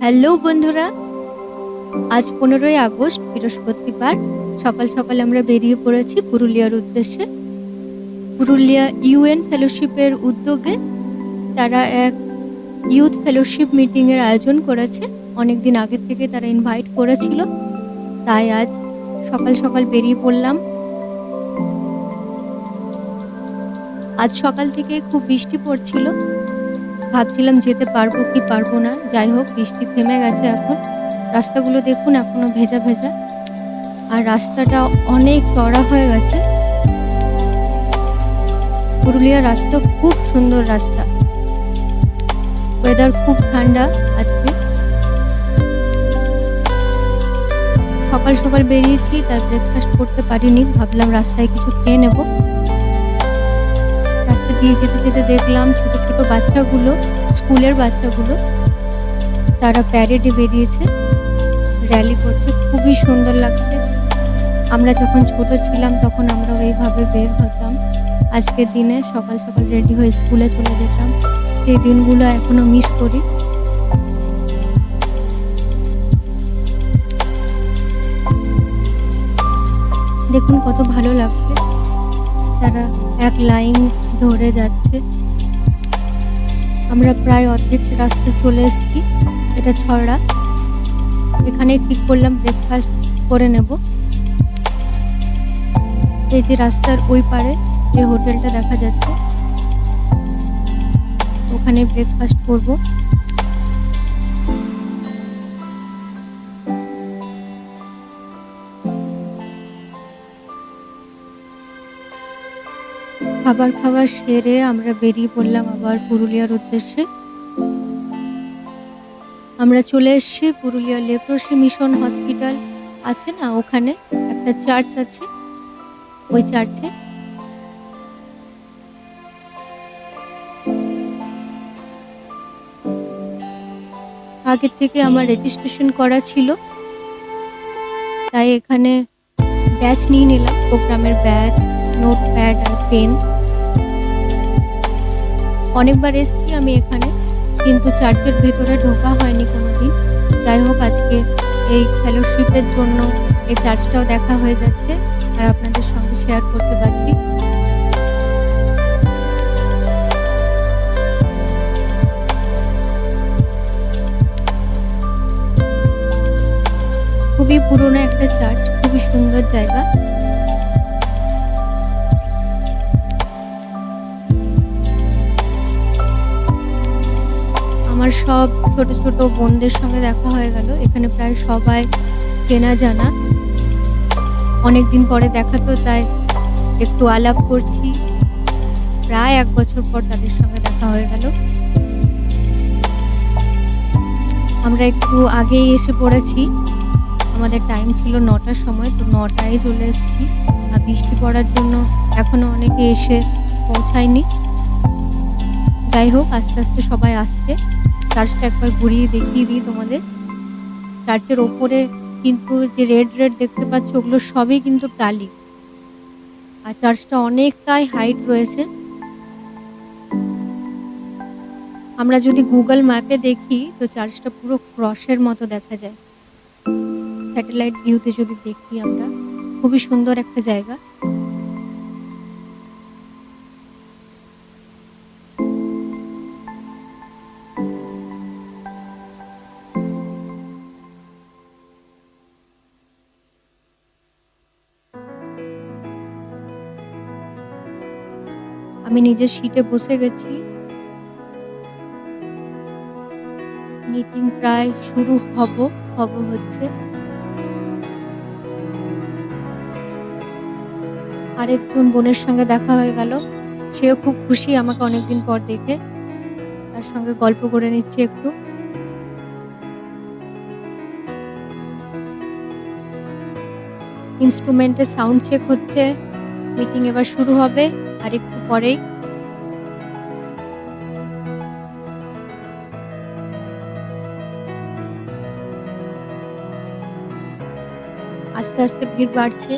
Hello বন্ধুরা, আজ 15ই August বৃহস্পতিবার সকাল সকাল আমরা বেরিয়ে পড়েছি পুরুলিয়ার উদ্দেশ্যে। পুরুলিয়া ইউএন ফেলোশিপের উদ্যোগে তারা এক ইউথ ফেলোশিপ মিটিংয়ের আয়োজন করেছে। অনেকদিন আগে থেকে তারা ইনভাইট করেছিল, তাই আজ সকাল সকাল বেরিয়ে পড়লাম। আজ সকাল থেকে খুব বৃষ্টি পড়ছিল, ভাবছিলাম যেতে পারবো কি পারবো না। যাই হোক, বৃষ্টি থেমে গেছে এখন। রাস্তাগুলো দেখুন, এখনো ভেজা ভেজা, আর রাস্তাটা অনেক চড়া হয়ে গেছে। পুরুলিয়ার রাস্তা খুব সুন্দর রাস্তা, ওয়েদার খুব ঠান্ডা আজকে। সকাল সকাল বেরিয়েছি, তাই ব্রেকফাস্ট করতে পারিনি, ভাবলাম রাস্তায় কিছু খেয়ে নেব। রাস্তা দিয়ে যেতে যেতে দেখলাম ছোট ছোট বাচ্চাগুলো, স্কুলের বাচ্চাগুলো, তারা প্যারেডে বেরিয়েছে, র্যালি করছে, খুবই সুন্দর লাগছে। আমরা যখন ছোট ছিলাম তখন আমরা এইভাবে বের হতাম, আজকের দিনে সকাল সকাল রেডি হয়ে স্কুলে চলে যেতাম। সেই দিনগুলো এখনো মিস করি। দেখুন কত ভালো লাগছে, তারা এক লাইন ধরে যাচ্ছে। আমরা প্রায় অর্ধেক রাস্তায় চলে এসেছি। এটা ছড়া, এখানে ঠিক করলাম ব্রেকফাস্ট করে নেব। এই যে রাস্তার ওই পারে যে হোটেলটা দেখা যাচ্ছে, ওখানে ব্রেকফাস্ট করব। খাবার সেরে আমরা বেরিয়ে পড়লাম আবার পুরুলিয়ার উদ্দেশ্যে। আমরা চলে এসেছি পুরুলিয়া লেপ্রসি মিশন হসপিটাল আছে না, ওখানে একটা চার্চ আছে, ওই চার্চে। আগে থেকে আমার রেজিস্ট্রেশন করা ছিল, তাই এখানে ব্যাচ নিয়ে নিলাম, প্রোগ্রামের ব্যাচ, নোটপ্যাড আর পেন। অনেকবার এসেছি আমি এখানে, কিন্তু চার্চের ভেতরে ঢোকা হয়নি কোনোদিন। যাই হোক, আজকে এই ফেলোশিপের জন্য এই চার্চটাও দেখা হয়ে যাচ্ছে আর আপনাদের সঙ্গে শেয়ার করতে পারছি। খুবই পুরনো একটা চার্চ, খুবই সুন্দর জায়গা। আমার সব ছোট ছোট বোনদের সঙ্গে দেখা হয়ে গেল। এখানে প্রায় সবাই চেনা জানা, অনেকদিন পরে দেখা, তো তাই একটু আলাপ করছি। প্রায় 1 বছর পর তাদের সঙ্গে দেখা হয়ে গেল। আমরা একটু আগেই এসে পড়েছি, আমাদের টাইম ছিল 9টার সময়, তো 9টায় চলে এসেছি। আর বৃষ্টি পড়ার জন্য এখনো অনেকে এসে পৌঁছায়নি। যাই হোক, আস্তে আস্তে সবাই আসছে। চার্চটা একবার ঘুরিয়ে দেখিয়ে দিই তোমাদের। চার্চের ওপরে কিন্তু যে রেড রেড দেখতে পাচ্ছ, ওগুলো সবই কিন্তু টালি, আর চার্চটা অনেকটাই হাইট রয়েছে। আমরা যদি গুগল ম্যাপে দেখি তো চার্চটা পুরো ক্রসের মতো দেখা যায়, স্যাটেলাইট ভিউতে যদি দেখি আমরা। খুবই সুন্দর একটা জায়গা। আমি নিজের সিটে বসে গেছি। মিটিং প্রায় শুরু হচ্ছে। আরেকজন বোনের সঙ্গে দেখা হয়ে গেল, সেও খুব খুশি আমাকে অনেকদিন পর দেখে। তার সঙ্গে গল্প করে নিচ্ছি একটু। ইনস্ট্রুমেন্টের সাউন্ড চেক হচ্ছে, মিটিং এবার শুরু হবে আর একটু পরেই। আস্তে আস্তে ভিড় বাড়ছে।